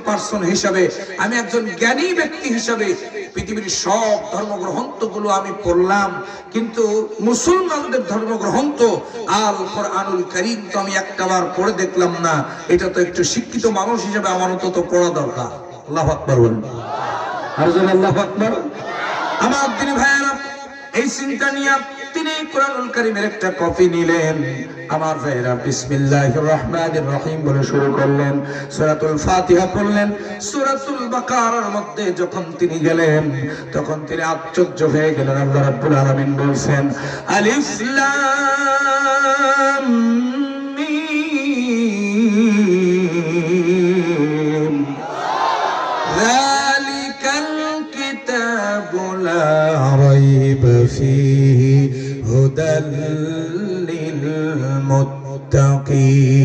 Person হিসাবে, আমি একজন জ্ঞানী ব্যক্তি হিসাবে পৃথিবীর সব ধর্মগ্রন্থগুলো আমি পড়লাম, কিন্তু মুসলমানদের ধর্মগ্রন্থ আল কোরআনুল কারীম তো আমি একটাবার পড়ে দেখলাম না। এটা তো একটু শিক্ষিত মানুষ হিসেবে আমার অন্তত পড়া দরকার। আল্লাহু আকবার বলেন, আর জোরে আল্লাহু আকবার। আমার দিনী ভাইয়েরা, এই চিন্তা নিয়ে তিনি কোরআনুল কারীমের একটা কপি নিলেন। আমার ভাইয়েরা, বিসমিল্লাহির রহমানির রহিম বলে শুরু করলেন, সূরাতুল ফাতিহা পড়লেন। সূরাতুল বাকারার মধ্যে যখন তিনি গেলেন, তখন তিনি আশ্চর্য হয়ে গেলেন। আল্লাহ রাব্বুল আলামিন বলছেন, আলিফ লাম মিম যালিকাল কিতাবু লা রাইবা ফীহি হুদাল লিল মুত্তাকিন।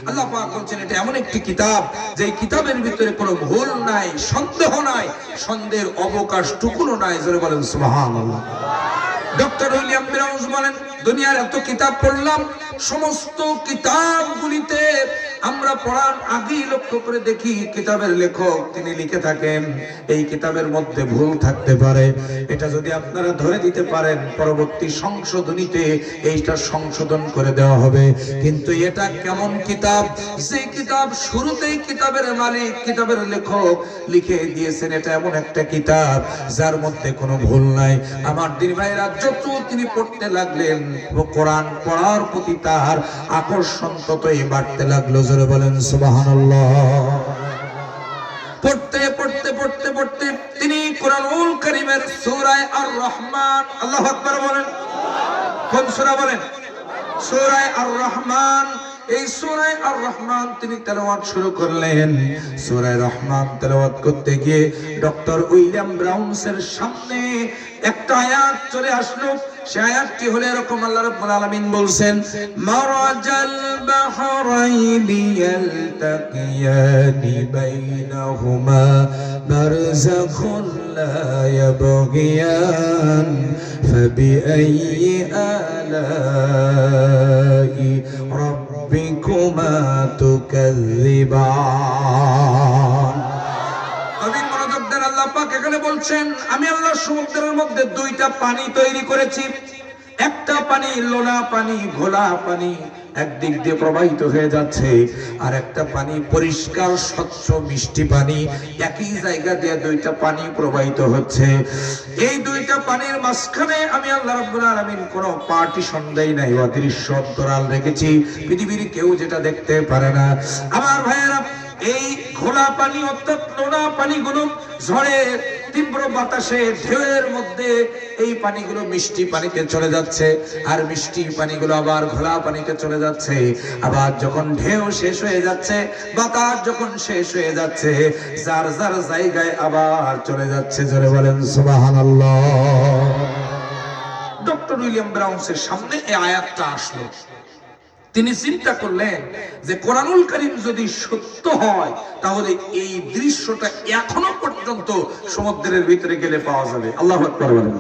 আল্লাহ পাক বলেন, এটা এমন একটি কিতাব যে কিতাবের ভিতরে কোনো ভুল নাই, সন্দেহ নাই, সন্দেহের অবকাশটুকুও নাই। জোরে বলেন সুবহানাল্লাহ। ডক্টর উইলিয়াম ব্রাউন্স বলেন, দুনিয়ার এত কিতাব পড়লাম, সমস্ত কিতাবগুলিতে আমরা পড়ার আগেই লক্ষ্য করে দেখি কিতাবের লেখক তিনি লিখে থাকেন এই কিতাবের মধ্যে ভুল থাকতে পারে, এটা যদি আপনারা ধরে দিতে পারেন পরবর্তী সংশোধনীতে এইটা সংশোধন করে দেওয়া হবে। কিন্তু এটা কেমন কিতাব, যে কিতাব শুরুতেই কিতাবের মালিক, কিতাবের লেখক লিখে দিয়েছেন এটা এমন একটা কিতাব যার মধ্যে কোনো ভুল নাই। আমার দিন ভাইরা, যত তিনি পড়তে লাগলেন কোরআন পড়ার প্রতি তার আকর্ষণ ততই বাড়তে লাগলো। জোরে বলেন সুবহানাল্লাহ। পড়তে পড়তে পড়তে পড়তে তিনি কোরআনুল কারীমের সূরা আর রহমান, আল্লাহু আকবার বলেন, কোন সূরা বলেন? সূরা আর রহমান। এই সূরা আর রহমান তিনি তেলাওয়াত শুরু করলেন। সূরা রহমান তেলাওয়াত করতে গিয়ে ডক্টর উইলিয়াম ব্রাউন্সের সামনে একটা আয়াত চলে আসলো। সেই আয়াতটি হলো এরকম, আল্লাহ রাব্বুল আলামিন বলছেন, মারাজাল বাহরাইনি ইয়ালতাকিয়ানি বাইনাহুমা বারযাখুন লা ইয়াবগিয়ান ফাবিআইয়ি আলাই রাব্বিকুমা তুকাযযিবান। আল্লাহ পাক এখানে বলছেন, আমি আল্লাহ সমুদ্রের মধ্যে দুইটা পানি তৈরি করেছি। একটা পানি লোনা পানি, ঘোলা পানি একদিক দিয়ে প্রবাহিত হয়ে যাচ্ছে, আর একটা পানি পরিষ্কার স্বচ্ছ মিষ্টি পানি। একই জায়গা দিয়ে দুইটা পানি প্রবাহিত হচ্ছে। এই দুইটা পানির মাঝখানে আমি আল্লাহ রাব্বুল আলামিন কোনো পার্টিশন দেই নাই, অদৃশ্য অন্তরাল রেখেছি, পৃথিবীর কেউ যেটা দেখতে পারে না। আমার ভাইয়েরা, এই ঘোলা পানি অর্থাৎ নোনা পানিগুলো ঝড়ে তীব্র বাতাসে ঢেউয়ের মধ্যে এই পানিগুলো মিষ্টি পানিতে চলে যাচ্ছে, আর মিষ্টি পানিগুলো আবার ঘোলা পানিতে চলে যাচ্ছে। আবার যখন ঢেউ শেষ হয়ে যাচ্ছে, বাতাস যখন শেষ হয়ে যাচ্ছে, যার যার জায়গায় আবার চলে যাচ্ছে। জোরে বলেন সুবহানাল্লাহ। ডক্টর উইলিয়াম ব্রাউন্সের সামনে এই আয়াতটা আসলো। তিনি চিন্তা করলেন যে কোরআনুল কারীম যদি সত্য হয় তাহলে এই দৃশ্যটা এখনো পর্যন্ত সমুদ্রের ভিতরে গেলে পাওয়া যাবে। আল্লাহু আকবার বলেন।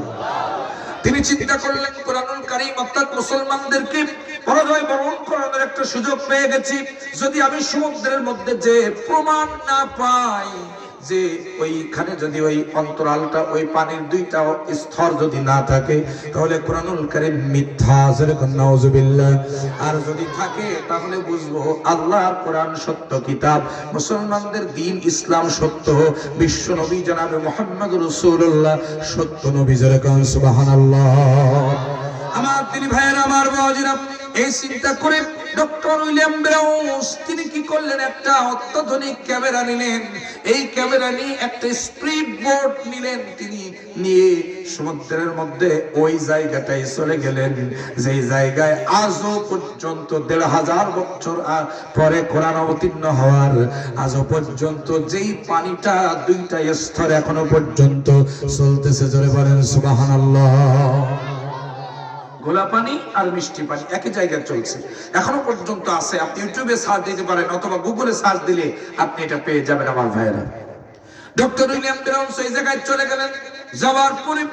তিনি চিন্তা করলেন কোরআনুল কারীম অর্থাৎ মুসলমানদেরকে পরাজয় বরণ করানোর একটা সুযোগ পেয়ে গেছি। যদি আমি সমুদ্রের মধ্যে যে প্রমাণ না পাই যে ওইখানে যদি ওই অন্তরালটা, ওই পানির দুইটা স্তর যদি না থাকে, তাহলে কোরআনুল কারীম মিথ্যা। যেরকম নাউজুবিল্লাহ। আর যদি থাকে তাহলে বুঝবো আল্লাহর কোরআন সত্য কিতাব, মুসলমানদের দ্বীন ইসলাম সত্য, বিশ্ব নবী জনাবে মুহাম্মদ রাসূলুল্লাহ সত্য নবী। যেরকম সুবহানাল্লাহ। আমার তিনি ভাইয়েরা, আমার বাবাজিরা, এই চিন্তা করে ডক্টর উইলিয়াম ব্রাউন্স তিনি কি করলেন, একটা অত্যাধুনিক ক্যামেরা নিলেন। এই ক্যামেরা নিয়ে একটা স্পিড বোট নিলেন। তিনি নিয়ে সমুদ্রের মধ্যে ওই জায়গাটায় চলে গেলেন যেই জায়গায় আজও পর্যন্ত ১৫০০ বছর পরে কোরআন অবতীর্ণ হওয়ার আজও পর্যন্ত যেই পানিটা দুইটা স্তর এখনো পর্যন্ত চলতেছে। জোরে বলেন সুবহানাল্লাহ। ঘোলা পানি আর মিষ্টি পানি একই জায়গায় চলছে, এখনো পর্যন্ত আছে। আপনি ইউটিউবে সার্চ দিতে পারেন অথবা গুগলে সার্চ দিলে আপনি এটা পেয়ে যাবেন। আমার ভাইয়েরা, ডক্টর উইলিয়াম ব্রাউন্স এই জায়গায় চলে গেলেন। যাওয়ার পরে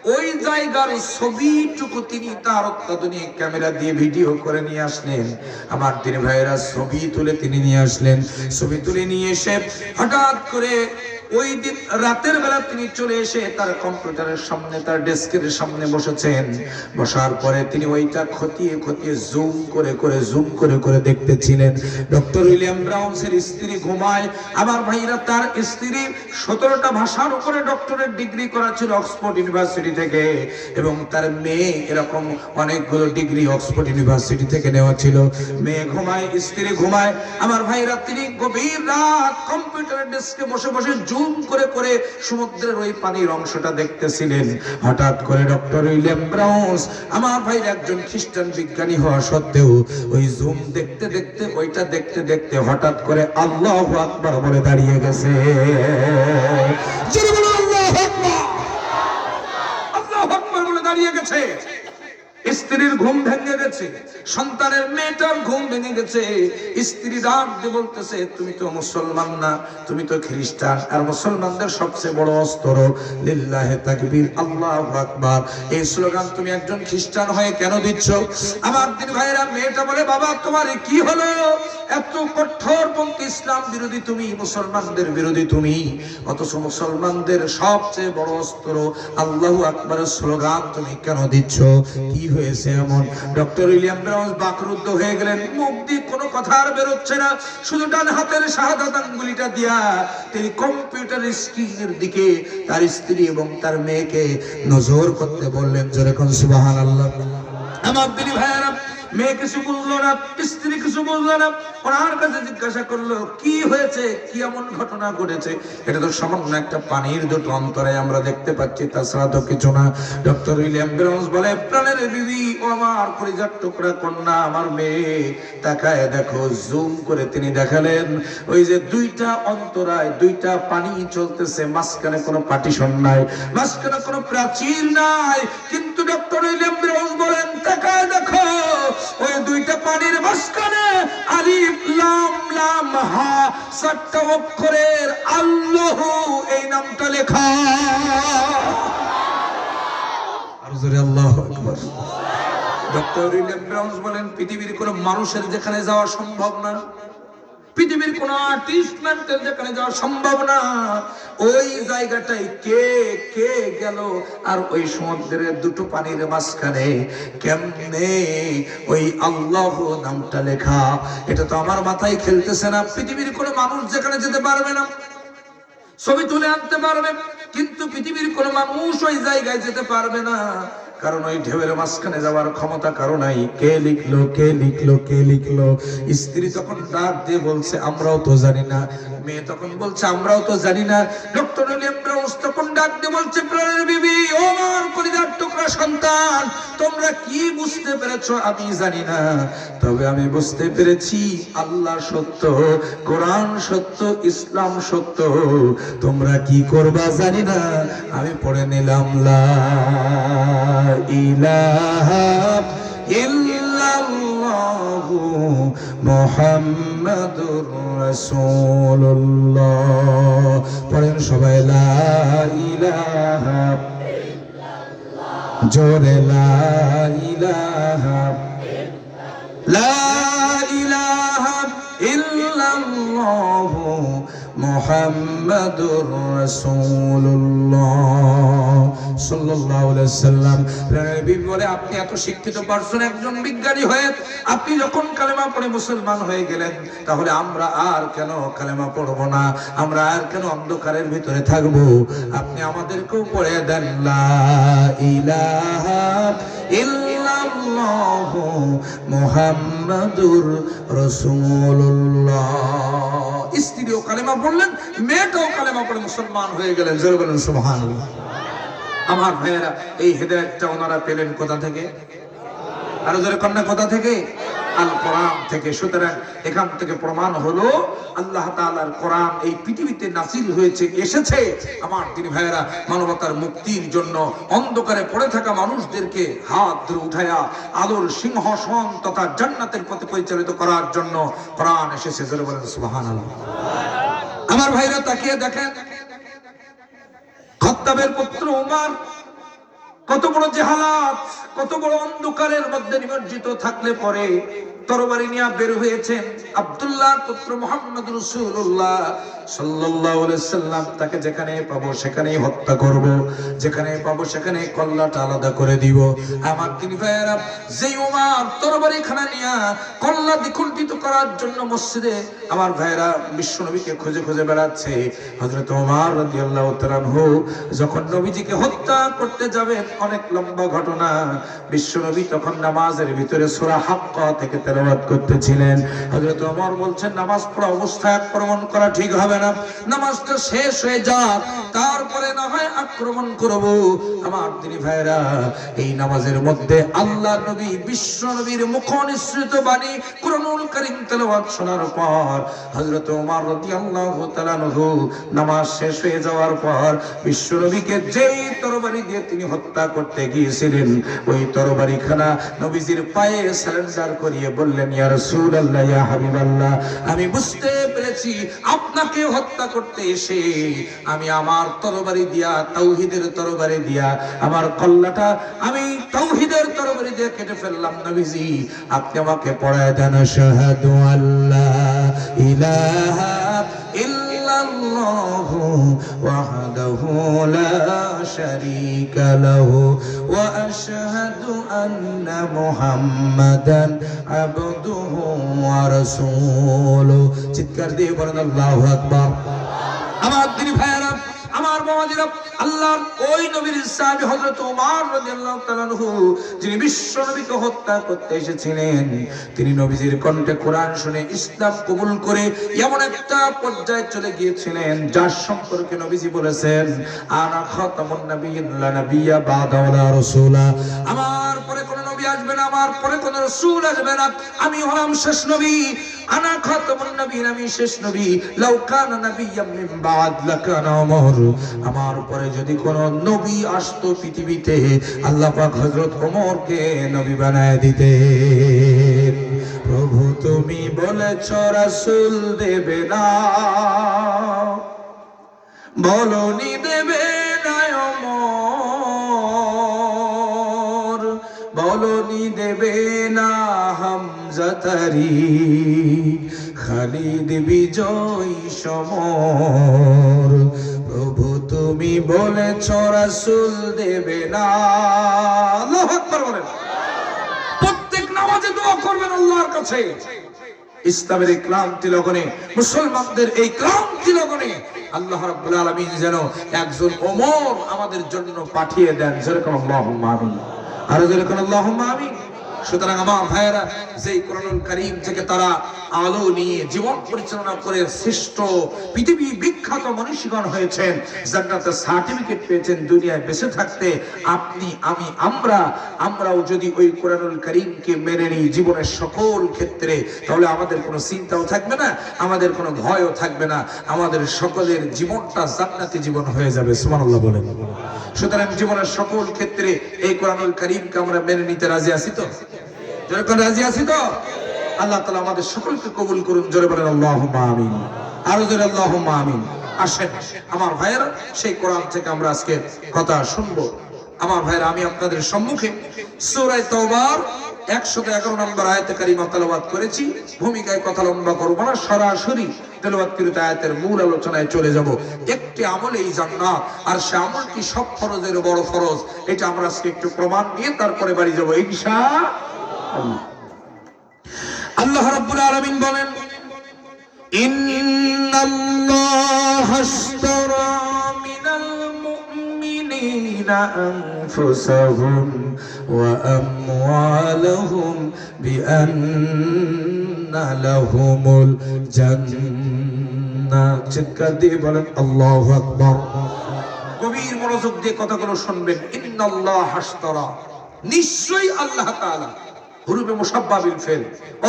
ওই জায়গার ছবিটুকু তিনি তার অত্যাধুনিক ক্যামেরা দিয়ে ভিডিও করে নিয়ে আসলেন। আমার দিন ভাইয়েরা ছবি তুলে তিনি নিয়ে আসলেন। ছবি তুলে নিয়ে এসে হঠাৎ করে ওই দিন রাতের বেলা তিনি চলে এসে তার কম্পিউটারের সামনে, তার ডেস্কের সামনে বসেছেন। বসার পরে তিনি ওইটা খতিয়ে খতিয়ে জুম করে করে দেখতেছিলেন। ডক্টর উইলিয়াম ব্রাউন্সের স্ত্রী ঘুমায়। আমার ভাইরা, তার স্ত্রী 17টা ভাষার উপরে ডক্টরেট ডিগ্রি করা ছিল অক্সফোর্ড ইউনিভার্সিটি থেকে, এবং তার মেয়ে এরকম অনেকগুলো ডিগ্রি অক্সফোর্ড ইউনিভার্সিটি থেকে নেওয়া ছিল। মেয়ে ঘুমায়, স্ত্রী ঘুমায়। আমার ভাইরা, তিনি গভীর রাত কম্পিউটারের ডেস্কে বসে বসে জুম করে সমুদ্রের ওই পানির অংশটা দেখতেছিলেন। হঠাৎ করে ডক্টর উইলিয়াম ব্রাউন্স, আমার ভাইরা একজন খ্রিস্টান বিজ্ঞানী হওয়া সত্ত্বেও, ওই জুম দেখতে দেখতে, ওইটা দেখতে দেখতে হঠাৎ করে আল্লাহু আকবার বলে দাঁড়িয়ে গেছে। আল্লাহু আকবার বলে দাঁড়িয়ে গেছে। স্ত্রীর ঘুম ভেঙে গেছে, সন্তানের মেয়েটার ঘুম ভেঙে গেছে। স্ত্রী ডাক দিয়ে বলতেছে, তুমি তো মুসলমান না, তুমি তো খ্রিস্টান, আর মুসলমানদের সবচেয়ে বড় অস্ত্র লিল্লাহে তাকবীর, আল্লাহু আকবার, এই স্লোগান তুমি একজন খ্রিস্টান হয়ে কেন দিচ্ছ? আমার দিন ভাইরা, মেয়েটা বলে, বাবা তোমার কি হলো? এত কঠোরপন্থী ইসলাম বিরোধী তুমি, মুসলমানদের বিরোধী তুমি, অথচ মুসলমানদের সবচেয়ে বড় অস্ত্র আল্লাহু আকবারের স্লোগান তুমি কেন দিচ্ছ? কি হয়েছে এমন? ডক্টর উইলিয়াম ব্রাউন্স বাকরুদ্ধ হয়ে গেলেন। মুখ দিয়ে কোনো কথা আর বেরোচ্ছে না, শুধু ডান হাতের শাহাদাত আঙ্গুলিটা দিয়া তিনি কম্পিউটার স্ক্রিনের দিকে তার স্ত্রী এবং তার মেয়েকে নজর করতে বললেন। জোরে কোন সুবহানাল্লাহ। আমার দিনী ভাইয়েরা, মেয়ে কিছু বুঝলো না, স্ত্রী কিছু বুঝলো না। ওনার কাছে জিজ্ঞাসা করলো, কি হয়েছে, কি এমন ঘটনা ঘটেছে? এটা তো সামান্য একটা পানির দুটো অন্তরে আমরা দেখতে পাচ্ছি, তাছাড়া তো কিছু না। ডক্টর উইলিয়াম ব্রাউন্স বলে, প্রাণের বিবি, ও আমার কলিজার টুকরা কন্যা, আমার মেয়ে, তাকায় দেখো। জুম করে তিনি দেখালেন, ওই যে দুইটা অন্তরায়, দুইটা পানি চলতেছে, মাঝখানে কোনো পার্টিশন নাই, মাঝখানে কোনো প্রাচীর নাই। কিন্তু ডক্টর উইলিয়াম ব্রাউন্স বলেন, তাকায় দেখো, ওই দুইটা পানির মাঝখানে আলিফ লাম লাম হা 7টা অক্ষরের আল্লাহ এই নামটা লেখা। আর জোরে আল্লাহু আকবার। ডক্টর উইলিয়াম ব্রাউন্স বলেন, পৃথিবীর কোন মানুষের যেখানে যাওয়া সম্ভব না, পৃথিবীর কোন আর্টিস্টমেন্টের যেখানে যাওয়া সম্ভব না, ওই জায়গাটাই কে কে গেল, আর ওই সমুদ্রের দুটো পানির মাঝখানে কেমনে ওই আল্লাহ নামটা লেখা? এটা তো আমার মাথায় খেলতেছে না। পৃথিবীর কোন মানুষ যেখানে যেতে পারবে না, ছবি তুলে আনতে পারবে, কিন্তু পৃথিবীর কোন মানুষ ওই জায়গায় যেতে পারবে না, কারণ ওই ঢেউয়ের মাঝখানে যাওয়ার ক্ষমতা কারো নাই। কে লিখলো, কে লিখলো, কে লিখলো? স্ত্রী তখন ডাক দিয়ে বলছে, আমরাও তো জানি না। মেয়ে তখন বলছে, আমরাও তো জানি না। ডক্টর উইলিয়াম ব্রাউন্স তখন ডাক দিয়ে বলছে, প্রাণের বিবি, ও আমার কলিজার টুকরা সন্তান, তোমরা কি বুঝতে পেরেছো আমি জানি না, তবে আমি বুঝতে পেরেছি আল্লাহ সত্য, কোরআন সত্য, ইসলাম সত্য। তোমরা কি করবা জানি না, আমি পড়ে নিলাম, লা ইলাহা ইল্লাল্লাহু মুহাম্মাদুর রাসূলুল্লাহ। পড়েন সবাই, লা ইলাহা ইল্লাল্লাহ, জোরে লা ইলাহা ইল্লাল্লাহ, লা ইলাহা ইল্লাল্লাহ মুহাম্মাদুর রাসূলুল্লাহ সাল্লাল্লাহু আলাইহি ওয়াসাল্লাম। বিবি বলে, আপনি এত শিক্ষিত পারসন, একজন বিজ্ঞানী হয়ে আপনি যখন কালেমা পড়ে মুসলমান হয়ে গেলেন, তাহলে আমরা আর কেন কালেমা পড়বো না? আমরা আর কেন অন্ধকারের ভিতরে থাকবো? আপনি আমাদেরকেও পড়ে দেন, লা ইলাহা ইল্লাল্লাহু মুহাম্মাদুর রাসূলুল্লাহ। স্ত্রীও কালেমা পড়লেন, মেয়েটাও কালেমা পড়ে মুসলমান হয়ে গেলেন। জোরে বলেন সুবহানাল্লাহ। আমার ভাইয়েরা, এই হেদায়েতটা ওনারা পেলেন কোথা থেকে? আরো জোরে কন্যা, কোথা থেকে? আল কোরআন থেকে। সুতরাং এখান থেকে প্রমাণ হলো আল্লাহ তাআলার কোরআন এই পৃথিবীতে নাযিল হয়েছে, এসেছে আমার দিনী ভাইয়েরা মানবতার মুক্তির জন্য। অন্ধকারে পড়ে থাকা মানুষদেরকে হাত ধরে উঠায়া আলোর সিংহাসন তথা জান্নাতের পথে পরিচালিত করার জন্য কোরআন এসেছে। জোরে বলেন সুবহানাল্লাহ। আমার ভাইরা, তাকিয়ে দেখেন, খাত্তাবের পুত্র উমর কত বড় জাহালাত, কত বড় অন্ধকারের মধ্যে নিমজ্জিত থাকলে পরে তরবারি নিয়ে বের হয়েছেন আব্দুল্লাহ পুত্র মুহাম্মদ রাসূলুল্লাহ সাল্লাল্লাহু আলাইহি সাল্লাম। তাকে যেখানে পাবো সেখানেই হত্যা করব, যেখানে পাবো সেখানে কল্লাটা আলাদা করে দিব। আমার তিনি ভাইয়েরা, যেই ওমর তরবারি খানা নিয়ে কল্লা দ্বিখণ্ডিত করার জন্য মসজিদে আমার ভাইয়েরা বিশ্বনবীকে খুঁজে খুঁজে বেড়াচ্ছে, হযরত ওমর রাদিয়াল্লাহু তাআলা আনহু যখন নবীজিকে হত্যা করতে যাবেন, অনেক লম্বা ঘটনা। বিশ্বনবী তখন নামাজের ভিতরে সূরা হাক্কা থেকে তেলাওয়াত করতেছিলেন। হযরত ওমর বলছেন, নামাজ পড়া অবস্থায় আক্রমণ করা ঠিক হবে না, নামাজটা শেষ হয়ে যাক, তারপরে না হয় আক্রমণ করব। আমার দিনী ভাইরা, এই নামাজের মধ্যে আল্লাহ নবী বিশ্বনবীর মুখনিসৃত বাণী কুরআনুল কারীম তেলাওয়াত শোনার পর হযরত ওমর রাদিয়াল্লাহু তাআলা আনহু নামাজ শেষ হয়ে যাওয়ার পর বিশ্বনবীকে যেই তরবারি দিয়ে তিনি হত্যা করতে গিয়েছিলেন, ওই তরবারিখানা নবীজির পায়ে সারেন্ডার করিয়ে বললেন, ইয়া রাসূলুল্লাহ, ইয়া হাবিবাল্লাহ, আমি বুঝতে পেরেছি আপনাকে হত্যা করতে এসে আমি আমার তরবারি দিয়া, তাওহীদের তরবারি দিয়া আমার কল্লাটা আমি তাওহীদের তরবারি দিয়ে কেটে ফেললাম। নবীজি, আপনি আমাকে পড়ায় দেন, শাহাদু আল্লাহ ইলাহা ইল্লাল্লাহু ওয়াহদাহু লা শারীকা লাহু ওয়া আশহাদু আন্না মুহাম্মাদান আবদুহু ওয়া রাসূলুহু। চিৎকার দিয়ে বলেন আল্লাহু আকবার। আমার দিনী ভাইয়েরা, আমার বাবাজিরা, আল্লাহর ওই নবীর সাহাবী হযরত ওমর রাদিয়াল্লাহু তাআলা আনহু, যিনি বিশ্ব নবীকে হত্যা করতে এসেছিলেন, তিনি নবীজির কণ্ঠে কোরআন শুনে ইসলাম কবুল করে এমন একটা পর্যায়ে চলে গিয়েছিলেন যার সম্পর্কে নবীজি বলেছেন, আনা খাতামুন নাবিয়্যিন লা নাবিয়্যা বা'দা ওয়ালা রাসূলা। আমার পরে কোন নবী আসবে না, আমার পরে কোন রাসূল আসবে না, আমি হলাম শেষ নবী। আনা খাতামুন নাবিয়্যিন, আমি শেষ নবী। লাউ কানা নাবিয়্যাম মিন বা'দ লাকানা ওমর, আমার পরে যদি কোন নবী আসতো পৃথিবীতে, আল্লাহ পাক হযরত ওমরকে নবী বানায় দিতেন। প্রভু তুমি বলেছ রাসূল দেবে না, বলনি দেবে না ওমর, বলনি দেবে না হামজা তারি, খালিদ বিজয় সমর। প্রভু তুমি বলেছ রাসূল দেবে না। আল্লাহু আকবার বলেন। প্রত্যেক নামাজে দোয়া করবেন আল্লাহর কাছে, ইসলামের এই ক্লান্তি লগনে, মুসলমানদের এই ক্লান্তি লগনে আল্লাহ রাব্বুল আলামিন যেন একজন ওমর আমাদের জন্য পাঠিয়ে দেন। যেরকম আল্লাহুম্মা আমিন, আর যেরকম আল্লাহুম্মা আমিন। সুতরাং আমার ভাইয়েরা, যেই কোরআনুল কারীম থেকে তারা আলো নিয়ে জীবন পরিচালনা করে শ্রেষ্ঠ পৃথিবী বিখ্যাত মনীষীগণ হয়েছেন, জান্নাতের সার্টিফিকেট পেয়েছেন দুনিয়ায় বেঁচে থাকতে, আপনি আমি আমরাও যদি ওই কোরআনুল কারীমকে মেনে নিই জীবনের সকল ক্ষেত্রে, তাহলে আমাদের কোনো চিন্তাও থাকবে না, আমাদের কোনো ভয়ও থাকবে না, আমাদের সকলের জীবনটা জান্নাতি জীবন হয়ে যাবে। সুবহানাল্লাহ বলেন। সুতরাং জীবনের সকল ক্ষেত্রে এই কোরআনুল কারীমকে আমরা মেনে নিতে রাজি আছি তো? যখন রাজি আছি তো? আল্লাহ তাআলা আমাদের সকলকে কবুল করুন। জোরে বলেন আল্লাহুম্মা আমিন, আরো জোরে আল্লাহুম্মা আমিন। আসেন আমার ভাইয়েরা, সেই কোরআন থেকে আমরা আজকে কথা শুনবো। আমার ভাইয়েরা, আমি আপনাদের সম্মুখে সূরা তাওবার 111 নম্বর আয়াতে কারিমা তেলাওয়াত করেছি। ভূমিকায় কথা লম্বা করব না, সরাসরি তেলাওয়াতকৃত আয়াতের মূল আলোচনায় চলে যাব। একটি আমলেই জান্নাত, আর সে আমলটি সব ফরজের বড় ফরজ। এটা আমরা আজকে একটু প্রমাণ দিয়ে তারপরে বাড়ি যাব ইনশাআল্লাহ। আল্লাহ রাব্বুল আলামিন বলেন, ইন্নাল্লাহা আশতারা মিনাল মুমিনিনা আনফুসাহুম ওয়া আমওয়ালাহুম বিআন্না লাহুমুল জান্নাহ। চিৎকার দিয়ে বলেন আল্লাহু আকবার। গভীর মনোযোগ দিয়ে কথাগুলো শুনবেন। ইন্নাল্লাহা আশতারা, নিশ্চয়ই আল্লাহ তাআলা, হুরুফে মুশাব্বাহ বিল ফেল,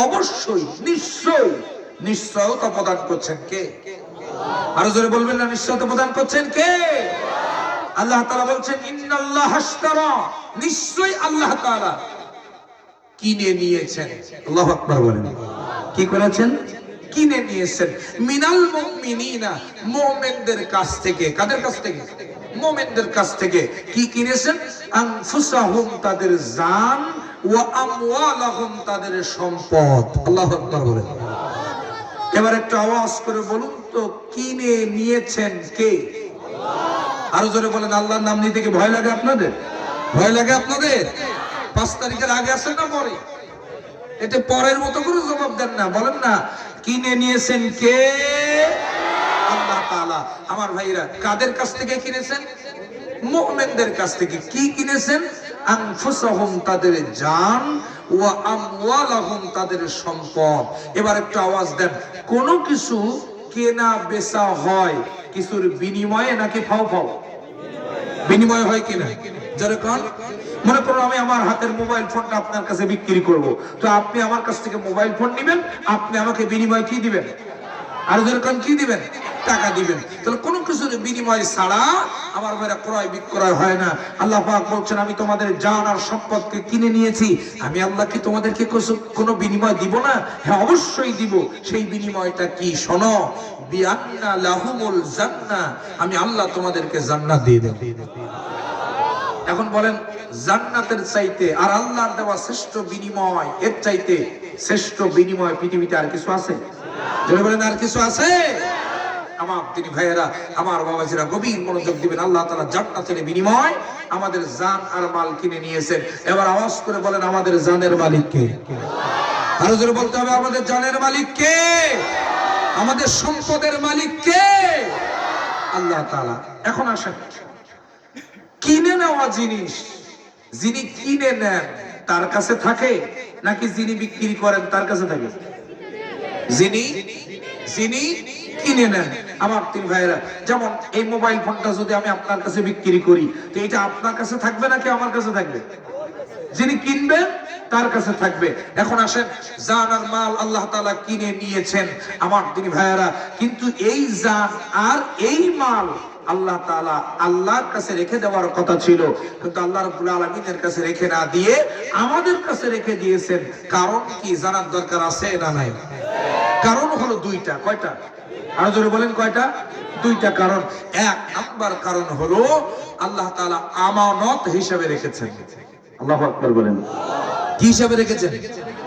অবশ্যই, নিশ্চয়ই, নিশ্চয়তা প্রদান করছেন কে? আরো জোরে বলবেন না, নিশ্চয়তা প্রদান করছেন কে? আল্লাহ তাআলা বলছেন ইন্নাল্লাহা আশতারা, নিশ্চয়ই আল্লাহ তাআলা কিনে নিয়েছেন। আল্লাহু আকবার বলেন। কি করেছেন? কিনে নিয়েছেন। মিনাল মুমিনিনা, মুমিনদের কাছ থেকে। কাদের কাছ থেকে? মুমিনদের কাছ থেকে কি কিনেছেন? আনফুসাহুম, তাদের জান, ওয়া আমওয়ালাহুম, তাদের সম্পদ। আল্লাহু আকবার বলেন। এবার একটু আওয়াজ করে বলুন তো, কিনে নিয়েছেন কে? আরো জোরে বলেন। আল্লাহর নাম নিতে কি ভয় লাগে আপনাদের? ভয় লাগে আপনাদের? 5 তারিখের আগে আছে না পরে? এটা পরের মতো করে জবাব দেন না, বলেন না কিনে নিয়েছেন কে? আল্লাহ তাআলা। আমার ভাইরা, কাদের কাছ থেকে কিনেছেন? মুমিনদের কাছ থেকে। কি কিনেছেন? আনফুসাহুম, তাদের জান, ওয়া আমওয়ালাহুম, তাদের সম্পদ। এবার একটু আওয়াজ দেন, কোন কিছু কেনা বেচা হয় কিছুর বিনিময়ে নাকি ফাও ফাও? বিনিময় হয় কিনা? যেরকম মনে করুন আমি আমার হাতের মোবাইল ফোনটা আপনার কাছে বিক্রি করব, তো আপনি আমার কাছ থেকে মোবাইল ফোন নেবেন, আপনি আমাকে বিনিময় কি দিবেন? আর যেরকম কি দিবেন? টাকা দিবেন। তাহলে কোনো কিছুর বিনিময় ছাড়া আমার ভাইরা ক্রয় বিক্রয় হয় না। আল্লাহ পাক বলছেন, আমি তোমাদের জান আর সম্পদকে কিনে নিয়েছি, আমি আল্লাহ কি তোমাদেরকে কোনো বিনিময় দিব না? হ্যাঁ, অবশ্যই দিব। সেই বিনিময়টা কি? শোনো, বিআন্না লাহুমুল জান্নাহ, আমি আল্লাহ তোমাদেরকে জান্নাত দিয়ে দেব। এখন বলেন, জান্নাতের চাইতে আর আল্লাহর দেওয়া শ্রেষ্ঠ বিনিময়, এর চাইতে শ্রেষ্ঠ বিনিময় পৃথিবীতে আর কিছু আছে? যদি বলেন আর কিছু আছে? আমার তিনি ভাইয়েরা, আমার বাবাজিরা, গভীর মনোযোগ দিবেন। আল্লাহ তাআলা জান্নাতের বিনিময় আমাদের জান আর মাল কিনে নিয়েছেন। এবার আওয়াজ করে বলেন, আমাদের জানের মালিক কে? আরো জোরে বলতে হবে, আমাদের জানের মালিক কে? আমাদের সম্পদের মালিক কে? আল্লাহ তাআলা। এখন আসেন, কিনে নেওয়া জিনিস যিনি কিনে নেন তার কাছে থাকে নাকি যিনি বিক্রি করেন তার কাছে থাকে? যিনি কিনে নেন। আমার তিন ভাইয়েরা, যেমন এই মোবাইল ফোনটা যদি আমি আপনার কাছে বিক্রি করি, তো এটা আপনার কাছে থাকবে নাকি আমার কাছে থাকবে? যিনি কিনবেন তার কাছে থাকবে। এখন আসেন, জান আর মাল আল্লাহ তাআলা কিনে নিয়েছেন আমার তিন ভাইয়েরা, কিন্তু এই জান আর এই মাল আল্লাহ তাআলা আল্লাহর কাছে রেখে দেওয়ার কথা ছিল, কিন্তু আল্লাহ রাব্বুল আলামিনের কাছে রেখে না দিয়ে আমাদের কাছে রেখে দিয়েছেন। কারণ কি জানার দরকার আছে না নাই? কারণ হলো দুইটা। কয়টা? আরো জোরে বলেন, কয়টা? দুইটা কারণ। এক নাম্বার কারণ হলো আল্লাহ তাআলা আমানত হিসেবে রেখেছেন। আল্লাহু আকবার বলেন। কি হিসেবে রেখেছেন?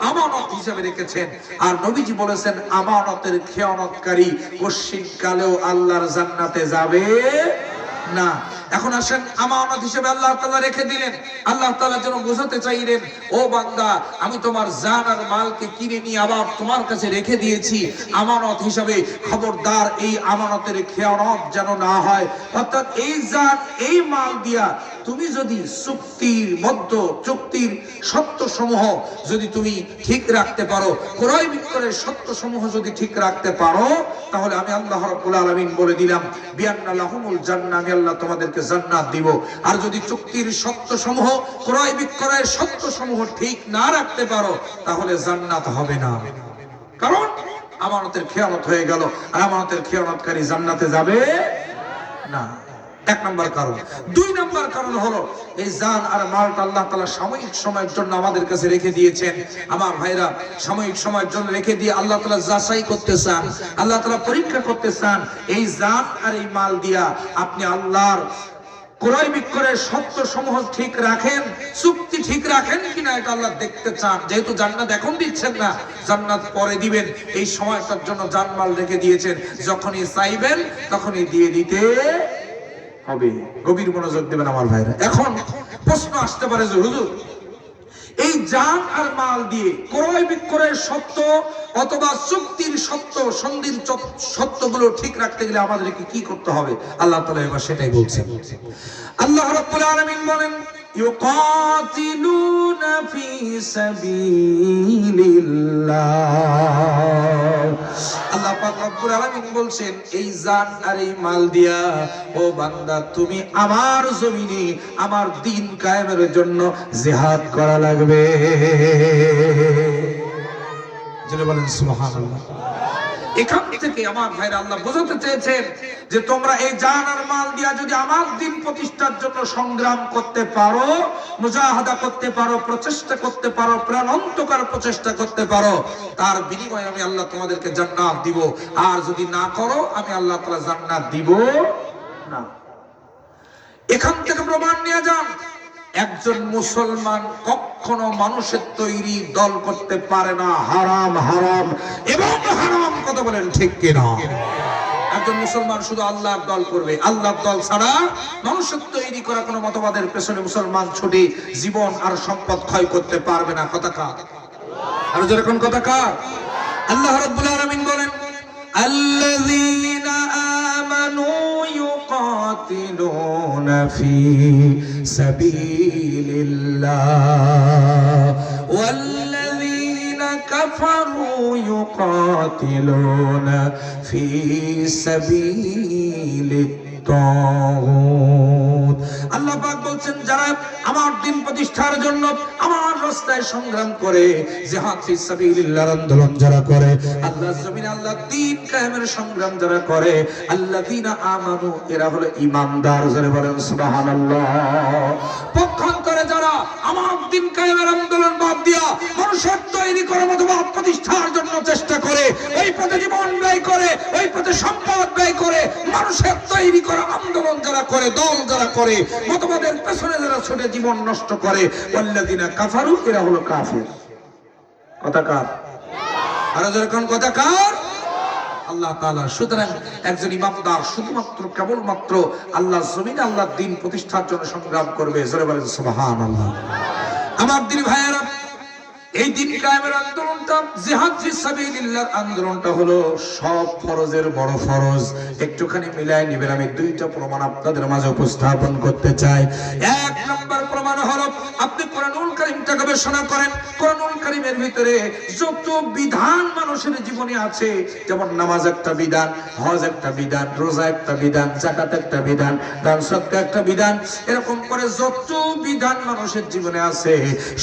আমানত হিসেবে রেখেছেন। আর নবীজি বলেছেন, আমানতের খেয়ানতকারী কশিনকালেও আল্লাহর জান্নাতে যাবে না। এখন আসেন, আমানত হিসেবে আল্লাহ তাআলা রেখে দিলেন। আল্লাহ তাআলা যেন বোঝাতে চাইলেন, ও বান্দা, আমি তোমার জান আর মালকে কিনে নিয়ে আবার তোমার কাছে রেখে দিয়েছি আমানত হিসেবে। খবরদার, এই আমানতের খেয়ানত যেন না হয়। অর্থাৎ এই জান এই মাল দিয়া তুমি যদি চুক্তির সত্য সমূহ যদি তুমি ঠিক রাখতে পারো, ক্রয় বিক্রয়ের সত্য সমূহ যদি ঠিক রাখতে পারো, তাহলে আমি আল্লাহ রাব্বুল আলামিন বলে দিলাম, বিআন্না লাহুমুল জান্নাহ, আমি আল্লাহ তোমাদেরকে জান্নাত দিব। আর যদি চুক্তির সত্য সমূহ, ক্রয় বিক্রয়ের সত্য সমূহ ঠিক না রাখতে পারো, তাহলে জান্নাত হবে না। কারণ আমানতের খেয়ানত হয়ে গেল, আর আমানতের খেয়ানতকারী জান্নাতে যাবে না। এক নম্বর কারণ। দুই নম্বর কারণ হলো, এই জান আর মালটা আল্লাহ তাআলা সাময়িক সময়ের জন্য আমাদের কাছে রেখে দিয়েছেন। আমার ভাইরা, সাময়িক সময়ের জন্য রেখে দিয়ে আল্লাহ তাআলা যাচাই করতে চান, আল্লাহ তাআলা পরীক্ষা করতে চান, এই জান আর এই মাল দিয়া আপনি আল্লাহর ক্রয় বিক্রয়ের সত্য সমূহ ঠিক রাখেন, চুক্তি ঠিক রাখেন কিনা, এটা আল্লাহ দেখতে চান। যেহেতু জান্নাত এখন দিচ্ছেন না, জান্নাত পরে দিবেন, এই সময়টার জন্য জানমাল রেখে দিয়েছেন। যখনই চাইবেন তখনই দিয়ে দিতে হবে। গভীর মনোযোগ দেবেন আমার ভাইরা। এখন প্রশ্ন আসতে পারে যে, হুজুর, এই জান আর মাল দিয়ে ক্রয় বিক্রয়ের সত্য অথবা চুক্তির সত্য, সন্ধির সত্যগুলো ঠিক রাখতে গেলে আমাদেরকে কি করতে হবে? আল্লাহ তাআলা এবার সেটাই বলছেন। আল্লাহ রাব্বুল আলামিন বলেন, ইউকাতিলুনা ফি সাবিলিল্লাহ। আল্লাহ পাক রব্বুল আলামিন বলছেন, এই জান আর এই মাল দিয়া ও বান্দা, তুমি আমার জমিনে আমার দ্বীন কায়েমের জন্য জিহাদ করা লাগবে। জোরে বলেন সুবহানাল্লাহ। এখান থেকে আমার ভাইরা আল্লাহ বোঝাতে চেয়েছেন যে তোমরা এই জান আর মাল দিয়া যদি আমার দ্বীন প্রতিষ্ঠার জন্য সংগ্রাম করতে পারো, মুজাহাদা করতে পারো, প্রচেষ্টা করতে পারো, প্রাণান্তকর প্রচেষ্টা করতে পারো, তার বিনিময়ে আমি আল্লাহ তোমাদেরকে জান্নাত দিব। আর যদি না করো, আমি আল্লাহ তাআলা জান্নাত দিব না। এখান থেকে প্রমাণ নিয়ে যান, একজন মুসলমান কখনো মানুষের তৈরি দল করতে পারে না। হারাম হারাম এবং হারাম, কথা বলেন ঠিক কিনা? একজন মুসলমান শুধু আল্লাহর দল করবে, আল্লাহর দল ছাড়া মানুষের তৈরি করা কোনো মতবাদের পেছনে মুসলমান ছুটে জীবন আর সম্পদ ক্ষয় করতে পারবে না। কথা কার? আর যেরকম কথা কার? আল্লাহ রাব্বুল আলামিন বলেন, আল্লাযীনা আমানু ইউকাতিলুনা ফি সাবিলিল্লাহ ওয়াল্লাযীনা কাফারু ইউকাতিলুনা ফি সাবিলিত তাগুত। আল্লাহ পাক বলছেন, যারা আমার দিন প্রতিষ্ঠার জন্য আমার রাস্তায় সংগ্রাম করে, জিহাদ ফি সাবিলিল্লাহর আন্দোলন যারা করে, আল্লাহর জমিনে আল্লাহর দ্বীন কায়েমের সংগ্রাম যারা করে, আল্লাযীনা আমানু, এরা হলো ঈমানদার। যারা বলেন সুবহানাল্লাহ। পক্ষান্তরে যারা আমার দিন কায়েমের আন্দোলন বাদ দিয়া মানুষের তৈরি করা মতবাদ প্রতিষ্ঠার জন্য চেষ্টা করে, ওই পথে জীবন ব্যয় করে, ওই পথে সম্পদ ব্যয় করে, মানুষের তৈরি করা আন্দোলন যারা করে, দল যারা করে, মতবাদের পেছনে যারা ছুটে জীবন নষ্ট করে, ওয়াল্লাযীনা কাফারু, এরা হলো কাফির। কথা কার? আর যখন কথা কার? আল্লাহ তাআলা। সুতরাং একজন ইমানদার শুধুমাত্র কেবলমাত্র আল্লাহর জমিনে আল্লাহর দ্বীন প্রতিষ্ঠার জন্য সংগ্রাম করবে। জোরে বলেন সুবহানাল্লাহ। আমার দিন ভাইয়েরা, এই দিন কায়েমের আন্দোলনটা, জিহাদ ফি সাবিলিল্লাহর আন্দোলনটা হলো সব ফরজের বড় ফরজ। একটুখানি মিলায় নিবেন, আমি দুইটা প্রমাণ আপনাদের মাঝে উপস্থাপন করতে চাই। এক নম্বর প্রমাণ হলো, আপনি কোরআনুল কারীমটা গবেষণা করেন, কোরআনুল কারীমের ভিতরে যত বিধান মানুষের জীবনে আছে, যেমন নামাজ একটা বিধান, হজ একটা বিধান, রোজা একটা বিধান, যাকাত একটা বিধান, দান সদকা একটা বিধান, এরকম করে যত বিধান মানুষের জীবনে আছে,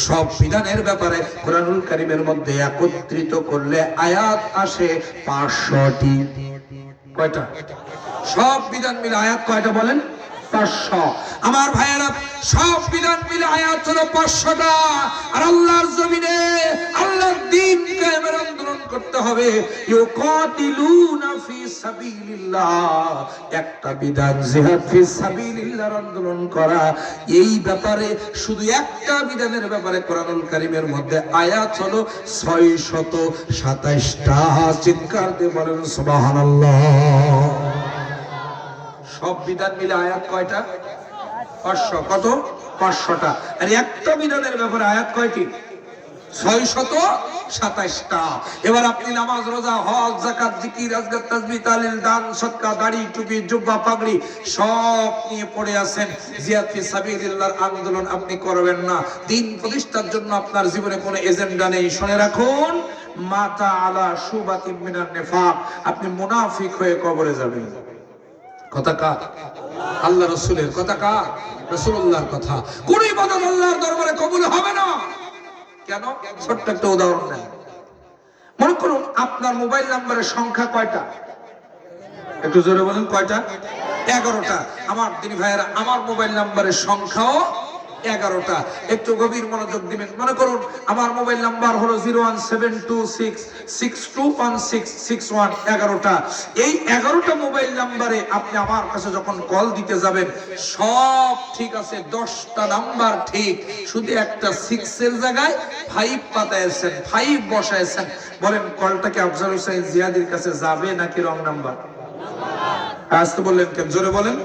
সব বিধানের ব্যাপারে কোরআনুল কারীমের মধ্যে একত্রিত করলে আয়াত আসে 500টি। কয়টা? সব বিধান মিলে আয়াত কয়টা বলেন? 500। আমার ভাইয়েরা, সব বিধান মিলে আয়াত হলো 500টা। আর আল্লাহর জমিনে আল্লাহর দ্বীন কায়েমের আন্দোলন করতে হবে, ইউকাতিলুনা ফি সাবিলিল্লাহ, একটা বিধান জিহাদ ফি সাবিলিল্লাহর আন্দোলন করা। এই ব্যাপারে শুধু একটা বিধানের ব্যাপারে কোরআনুল কারীমের মধ্যে আয়াত হলো 627টা। চিৎকার দিয়ে বলেন সুবহানাল্লাহ। সব বিধান মিলে আয়াত কয়টা? 500। কত? 500টা। আর একটা বিধানের ব্যাপারে আয়াত কয়টি? 627টা। এবার আপনি নামাজ, রোজা, হজ, যাকাত, জিকির, আজকার, তাসবিহ, তাহলিল, দান, সদকা, দাড়ি, টুপি, জুব্বা, পাগড়ি সব নিয়ে পড়ে আছেন। জিহাদ ফি সাবিলিল্লাহর আন্দোলন আপনি করবেন না, দ্বীন প্রতিষ্ঠার জন্য আপনার জীবনে কোনো এজেন্ডা নেই। শুনে রাখুন, মাতা আলা শুবাতিন মিনান নিফাক, আপনি মুনাফিক হয়ে কবরে যাবেন। কথা কার? আল্লাহ রাসূলের কথা। কার? রাসূলুল্লাহর কথা। কোন ইবাদত আল্লাহর দরবারে কবুল হবে না। কেন? ছোট্ট একটা উদাহরণ দেন। মনে করুন আপনার মোবাইল নাম্বারের সংখ্যা কয়টা? একটু জোরে বলেন, কয়টা? 11টা। আমার দিনী ভাইয়েরা, আমার মোবাইল নাম্বারের সংখ্যাও 11টা। একটু গভীর মনোযোগ দিবেন। মনে করুন আমার মোবাইল নাম্বার হলো 01726621661, 11টা। এই 11টা মোবাইল নাম্বারে আপনি আমার কাছে যখন কল দিতে যাবেন, সব ঠিক আছে, 10টা নাম্বার ঠিক, শুধু একটা 6 এর জায়গায় 5 পাতাইছেন, 5 বসাইছেন। বলেন কলটা কি আফজাল হোসেন জিয়াদির কাছে যাবে নাকি রং নাম্বার? আজ তো বললেন কেন? জোরে বলেন,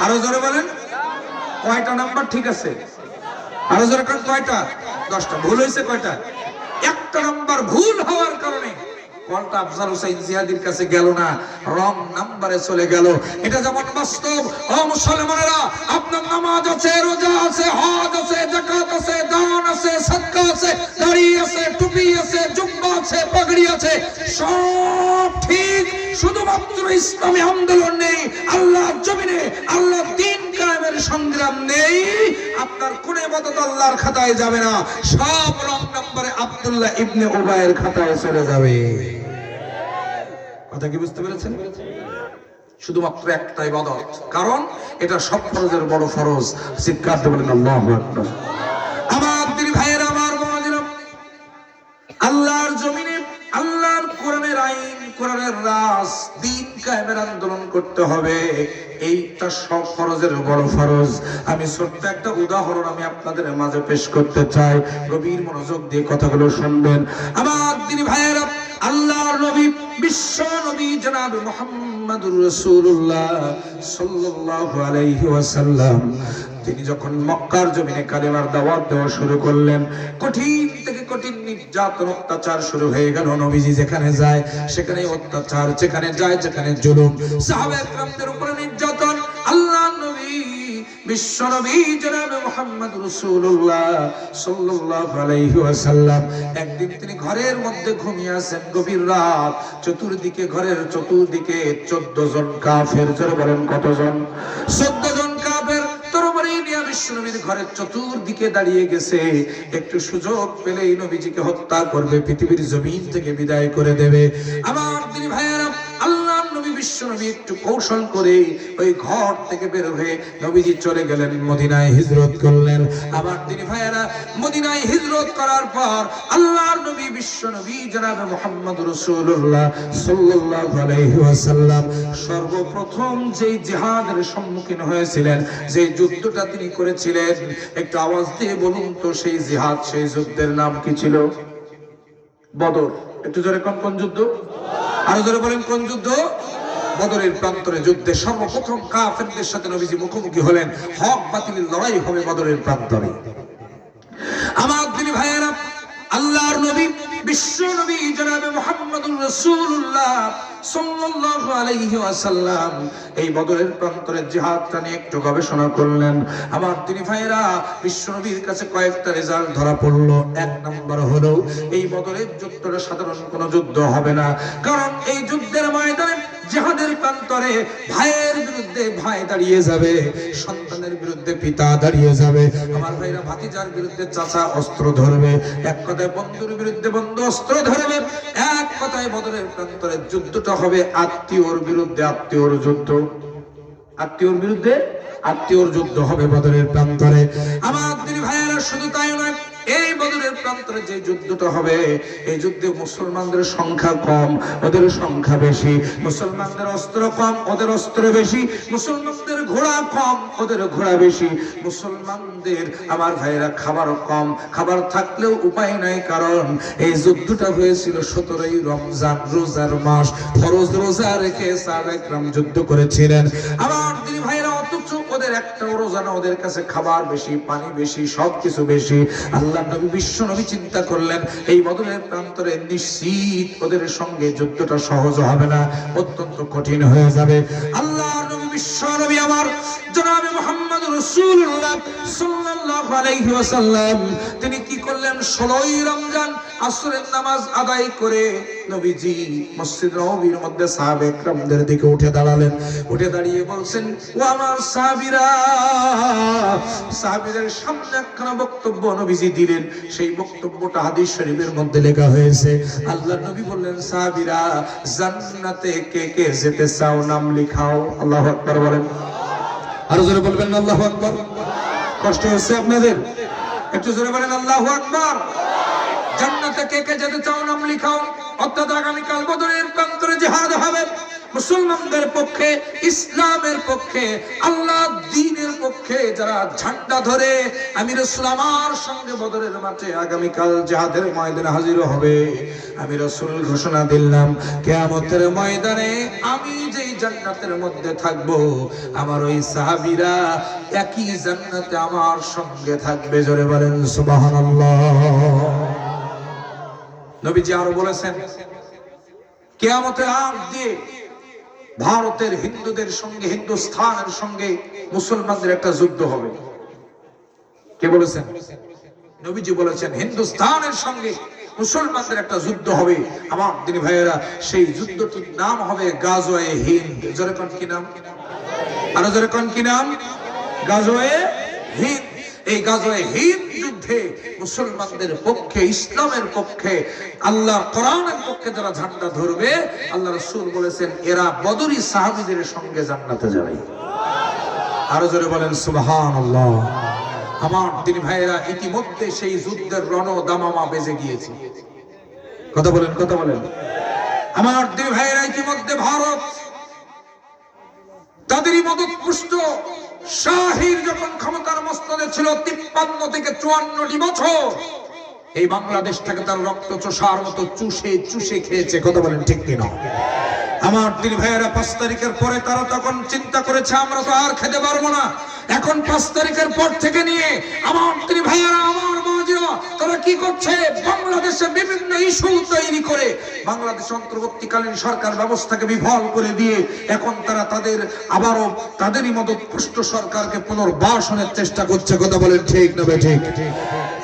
আরো জোরে বলেন। কয়টা নাম্বার ঠিক আছে? আরো জোরে কোন? কয়টা? 10টা। ভুল হয়েছে কয়টা? একটা নাম্বার ভুল হওয়ার কারণে কলটা আফজাল হোসেন জিয়াদির কাছে গেল না, রং নাম্বারে চলে গেল। এটা যেমন বাস্তব। ও মুসলমানেরা, আপনার নামাজ আছে, রোজা আছে, হজ আছে, যাকাত আছে, দান আছে, সদকা আছে, দাড়ি আছে, টুপি আছে, জুব্বা আছে, পাগড়ি আছে, সব ঠিক, শুধুমাত্র ইসলামী আন্দোলন নেই, আল্লাহর জমিনে আল্লাহর দ্বীন কায়েমের সংগ্রাম নেই। আপনার কোন ইবাদত আল্লাহর খাতায় যাবে না, সব রং নম্বরে আব্দুল্লাহ ইবনে উবাইয়ের খাতায় চলে যাবে। কথা কি বুঝতে পেরেছেন? শুধুমাত্র একটা ইবাদত, কারণ এটা সব ফরজের বড় ফরজ। চিৎকার দিয়ে বলেন আল্লাহু আকবার। আমার দিনী ভাইয়েরা, আমার বোনেরা, আল্লাহর জমিনে আল্লাহর কোরআনের আইন, কোরআনের রাজ, দ্বীন কায়েমের আন্দোলন করতে হবে, এইটা সব ফরজের বড় ফরজ। আমি ছোট্ট একটা উদাহরণ আমি আপনাদের মাঝে পেশ করতে চাই, গভীর মনোযোগ দিয়ে কথাগুলো শুনবেন আমার দিনী ভাইয়েরা। আল্লাহর নবী, বিশ্ব নবী জনাব মুহাম্মদুর রাসূলুল্লাহ সাল্লাল্লাহু আলাইহি ওয়াসাল্লাম, তিনি যখন মক্কার জমিনে কালেমার দাওয়াত দেওয়া শুরু করলেন, কঠিন থেকে কঠিন নির্যাতন অত্যাচার শুরু হয়ে গেল। নবীজি যেখানে যায় সেখানে অত্যাচার, যেখানে যায় যেখানে জুলুম, সাহাবায়ে কেরামদের উপরে নির্যাতন। আল্লাহর নবী, বিশ্ব নবী জনাব মুহাম্মদুর রাসূলুল্লাহ সাল্লাল্লাহু আলাইহি ওয়াসাল্লাম, একদিন তিনি ঘরের মধ্যে ঘুমিয়ে আছেন, গভীর রাত, চতুর্দিকে, ঘরের চতুর্দিকে 14 জন কাফের। জোরে বলেন কতজন? 14 জন কাফের তরবারি নিয়ে বিশ্ব নবীর ঘরের চতুর্দিকে দাঁড়িয়ে গেছে। একটু সুযোগ পেলেই নবীজিকে হত্যা করবে, পৃথিবীর জমিন থেকে বিদায় করে দেবে। আমার দিনী ভাইয়েরা, আল্লাহর নবী, বিশ্ব নবী একটু কৌশল করে ওই ঘর থেকে বের হয়ে নবীজি চলে গেলেন মদিনায়, হিজরত করলেন। আমার দিনী ভাইয়েরা, মদিনায় হিজরত করার পর আল্লাহর নবী, বিশ্ব নবী জনাব মুহাম্মদুর রাসূলুল্লাহ সাল্লাল্লাহু আলাইহি ওয়াসাল্লাম সর্বপ্রথম যেই জিহাদের সম্মুখীন হয়েছিলেন, যে যুদ্ধটা তিনি করেছিলেন, একটু আওয়াজ দিয়ে বলুন তো সেই জিহাদ, সেই যুদ্ধের নাম কি ছিল? বদর। একটু জোরে কোন কোন যুদ্ধ? আরো জোরে বলেন কোন যুদ্ধ? বদরের প্রান্তরে যুদ্ধে সর্বপ্রথম কাফেরদের সাথে নবীজি মুখোমুখি হলেন। হক বাতিলের লড়াই হবে বদরের প্রান্তরে। আমার দিনী ভাইয়েরা, আল্লাহর নবী, বিশ্ব নবী জনাবে মুহাম্মদুর রাসূলুল্লাহ সাল্লাল্লাহু আলাইহি ওয়াসাল্লাম এই বদরের প্রান্তরে জিহাদটা নিয়ে একটু গবেষণা করলেন। আমার দিনী ভাইয়েরা, বিশ্ব নবীর কাছে কয়েকটা রেজাল্ট ধরা পড়লো। এক নম্বর হলো, এই বদরের যুদ্ধটা সাধারণ কোনো যুদ্ধ হবে না, কারণ এই যুদ্ধের ময়দানে, জিহাদের প্রান্তরে ভাইয়ের বিরুদ্ধে ভাই দাঁড়িয়ে যাবে, সন্তানের বিরুদ্ধে পিতা দাঁড়িয়ে যাবে। আমার ভাইরা, ভাতিজার বিরুদ্ধে চাচা অস্ত্র ধরবে, এক কথায় বন্ধুর বিরুদ্ধে বন্ধু অস্ত্র ধরবে। এক কথায় বদরের প্রান্তরে যুদ্ধটা হবে আত্মীয়র বিরুদ্ধে আত্মীয়র যুদ্ধ। আত্মীয়র বিরুদ্ধে আত্মীয়র যুদ্ধ হবে বদরের প্রান্তরে। আমার দিনী ভাইয়েরা, শুধু তাই নয়, এই বদরের প্রান্তরে যে যুদ্ধটা হবে, এই যুদ্ধে মুসলমানদের সংখ্যা কম, ওদের সংখ্যা বেশি। মুসলমানদের অস্ত্র কম, ওদের অস্ত্র বেশি। মুসলমানদের ঘোড়া কম, ওদের ঘোড়া বেশি। মুসলমানদের, আমার ভাইয়েরা, খাবার কম, খাবার থাকলেও উপায় নাই, কারণ এই যুদ্ধটা হয়েছিল 17ই রমজান, রোজার মাস। ফরজ রোজা রেখে সাহাবায়ে কেরাম যুদ্ধ করেছিলেন। আমার দিনী ভাইয়েরা, অথচ ওদের একটা রোজা না, ওদের কাছে খাবার বেশি, পানি বেশি, সবকিছু বেশি। আল্লাহ নবী, বিশ্ব নবী চিন্তা করলেন, এই বদরের প্রান্তরে নিশ্চিত ওদের সঙ্গে যুদ্ধটা সহজ হবে না, অত্যন্ত কঠিন হয়ে যাবে। আল্লাহ নবী, বিশ্ব নবী আমার জনাবে মুহাম্মদুর রাসূলুল্লাহ সাল্লাল্লাহু আলাইহি ওয়াসাল্লাম, তিনি কি করলেন? 16ই রমজান আসরের নামাজ আদায় করে নবীজি মসজিদ নববীর মধ্যে সাহাবায়ে কেরামদের দিকে উঠে দাঁড়ালেন। উঠে দাঁড়িয়ে বলছেন, ও আমার সাহাবীরা। সাহাবীদের সামনে একখানা বক্তব্য নবীজি দিলেন। সেই বক্তব্যটা হাদিস শরীফের মধ্যে লেখা হয়েছে। আল্লাহর নবী বললেন, সাহাবীরা, জান্নাতে কে কে যেতে চাও? নাম লিখাও। আল্লাহু আকবার বলেন। আরো জোরে বলবেন আল্লাহু আকবার। কষ্ট হচ্ছে আপনাদের? একটু জোরে বলেন আল্লাহু আকবার। জান্নাতে কে কে যেতে চাও? নাম লিখাও। অর্থাৎ আগামীকাল বদরের প্রান্তরে জিহাদ হবে। মুসলমানদের পক্ষে, ইসলামের পক্ষে, আল্লাহ দ্বীনের পক্ষে যারা ঝান্ডা ধরে, আমি রাসূল আমার সঙ্গে বদরের মাঠে আগামীকাল জিহাদের ময়দানে হাজির হবে। আমি রাসূল ঘোষণা দিলাম, কিয়ামতের ময়দানে আমি যেই জান্নাতের মধ্যে থাকব, আমার ওই সাহাবীরা একই জান্নাতে আমার সঙ্গে থাকবে। জোরে বলেন সুবহানাল্লাহ। নবীজি আরো বলেছেন, কিয়ামতের আগ দিয়ে ভারতের হিন্দুদের সঙ্গে, হিন্দুস্তানের সঙ্গে মুসলমানদের একটা যুদ্ধ হবে। কে বলেছেন? নবীজি বলেছেন, হিন্দুস্তানের সঙ্গে মুসলমানদের একটা যুদ্ধ হবে। আমার দিনী ভাইয়েরা, সেই যুদ্ধটির নাম হবে গাজওয়ে হিন্দ। জোরে কোন কি নাম? আরো জোরে কোন কি নাম? গাজওয়ে হিন্দ। এই গাজওয়ে হিন্দ যুদ্ধে মুসলমানদের পক্ষে, ইসলামের পক্ষে, আল্লাহর কোরআনের পক্ষে যারা ঝান্ডা ধরবে, আল্লাহ রাসূল বলেছেন, এরা বদরি সাহাবীদের সঙ্গে জান্নাতে যাবে। আরো জোরে বলেন সুবহানাল্লাহ। আমার দিনী ভাইয়েরা, ইতিমধ্যে সেই যুদ্ধের রণদামামা বেজে গিয়েছে। কথা বলেন, কথা বলেন। আমার দিনী ভাইয়েরা, ইতিমধ্যে ভারত মদতপুষ্ট শাহীর যখন ক্ষমতার মস্তদে ছিল 53 থেকে 54টি বছর, এই বাংলাদেশটাকে তার রক্ত চোষার মতো চুষে চুষে খেয়েছে। কথা বলেন ঠিক কিনা? আমার দিন ভাইয়েরা 5 তারিখের পরে তারা তখন চিন্তা করেছে আমরা তো আর খেতে পারবো না। এখন 5 তারিখের পর থেকে নিয়ে আমার দিন ভাইয়েরা, আমার মাঝিরা, তারা কি করছে? বাংলাদেশে বিভিন্ন ইস্যু তৈরি করে বাংলাদেশ অন্তর্বর্তীকালীন সরকার ব্যবস্থাকে বিফল করে দিয়ে এখন তারা আবারও তাদেরই মদতপুষ্ট সরকারকে পুনর্বাসনের চেষ্টা করছে। কথা বলেন ঠিক না ঠিক?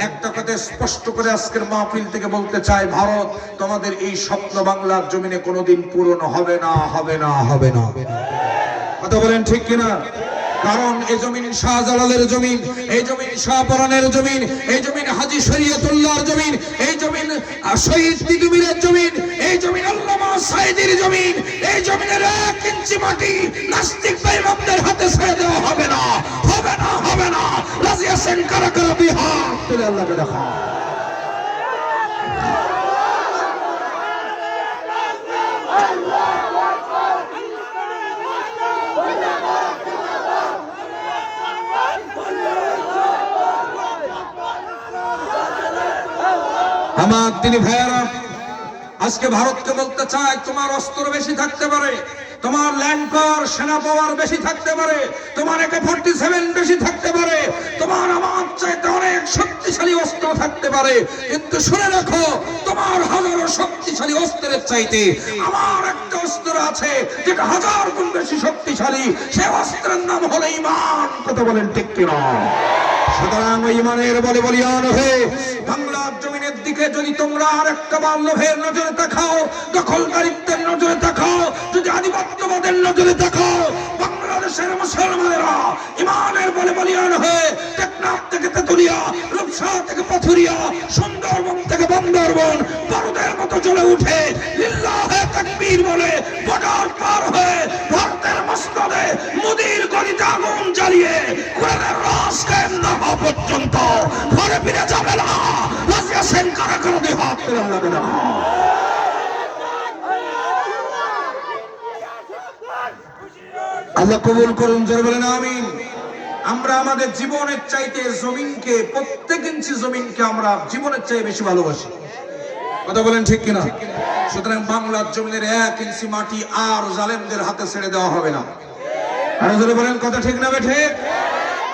একটা কথা স্পষ্ট করে আজকের মাহফিল থেকে বলতে চাই, ভারত তোমাদের এই স্বপ্ন বাংলার জমিনে কোনোদিন পূরণ হবে না, হবে না, হবে না। কথা বলেন ঠিক কিনা? কারণ এই জমিন শাহজালালের জমিন, এই জমিন শাহপরানের জমিন, এই জমিন হাজী শরীয়তুল্লাহর জমিন, এই জমিন শহীদ তিতুমীরের জমিন, এই জমিন আল্লামা সাঈদীর জমিন। এই জমিনের 1 ইঞ্চি মাটি নাস্তিক বেঈমানদের হাতে ছেড়ে দেওয়া হবে না, হবে না, হবে না। রাজি আছেন কারা কারা? বিহার তুলে আল্লাহকে দেখা। আমার তিনি ভাইয়ারা, আজকে ভারতকে বলতে চাই, তোমার অস্ত্র বেশি থাকতে পারে, তোমার ল্যান্ড পাওয়ার, সেনা পাওয়ার বেশি থাকতে পারে, তোমার AK-47 বেশি থাকতে পারে, তোমার আমার চাইতে অনেক শক্তিশালী অস্ত্র থাকতে পারে, কিন্তু শুনে রাখো, তোমার হাজারো শক্তিশালী অস্ত্রের চাইতে আমার একটা অস্ত্র আছে যেটা 1000 গুণ বেশি শক্তিশালী। সে অস্ত্রের নাম হলো ঈমান। কথা বলেন ঠিক কিনা? সুতরাং ঈমানের বলে বলিয়ান হয়ে বাংলার জমিনের দিকে যদি তোমরা আর একটা বার লোভের নজরে তাকাও, দখলদারিত্বের নজরে তাকাও, যদি আধিপত্যবাদের নজরে তাকাও, বাংলাদেশের মুসলমানেরা ঈমানের বলে বলিয়ান হয়ে টেকনাফ থেকে তেতুলিয়া, রূপসা থেকে পাথুরিয়া, সুন্দরবন থেকে বান্দরবন বারুদের মতো জ্বলে উঠে লিল্লাহে তাকবীর বলে বর্ডার পার হয়ে ভারতের মসনদে মোদির গলিতে আগুন জ্বালিয়ে কোরআনের রাজ কায়েম না হওয়া পর্যন্ত ঘরে ফিরে যাবে না। রাজি আছেন কারা কারা? দুই হাত তুলে আল্লাহকে দেখা। আল্লাহ কবুল করুন, জোরে বলেন আমিন। আমরা আমাদের জীবনের চাইতে জমিনকে, প্রত্যেক ইঞ্চি জমিনকে আমরা জীবনের চাইতে বেশি ভালোবাসি। কথা বলেন ঠিক কিনা? সুতরাং বাংলার জমিনের 1 ইঞ্চি মাটি আর জালেমদের হাতে ছেড়ে দেওয়া হবে না। আর জোরে বলেন কথা ঠিক না ঠিক?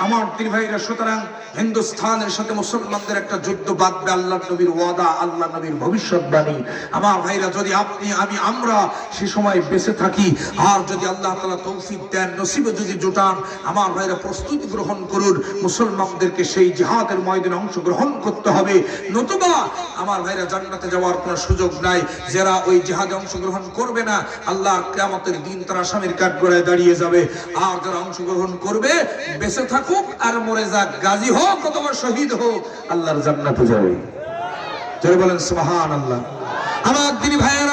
আমার দিন ভাইরা, সুতরাং হিন্দুস্তানের সাথে মুসলমানদের একটা যুদ্ধ বাঁধবে আল্লাহ নবীর ওয়াদা, আল্লাহ নবীর ভবিষ্যৎবাণী। আমার ভাইরা, যদি আপনি আমরা সে সময় বেঁচে থাকি, আর যদি আল্লাহ তাআলা তৌফিক দেন, নসিবে যদি জোটান, আমার ভাইরা প্রস্তুতি গ্রহণ করুন। মুসলমানদেরকে সেই জিহাদের ময়দানে অংশগ্রহণ করতে হবে, নতুবা আমার ভাইরা জান্নাতে যাওয়ার কোনো সুযোগ নাই। যারা ওই জিহাদে অংশগ্রহণ করবে না, আল্লাহর কিয়ামতের দিন তারা আসামির কাঠগড়ায় দাঁড়িয়ে যাবে। আর যারা অংশগ্রহণ করবে, বেঁচে থাকুক আর মরে যাক, গাজী হোক অথবা শহীদ হোক, আল্লাহর জান্নাতে যাবে। যারা বলেন সুবহানাল্লাহ। আমার দিনী ভাইয়েরা,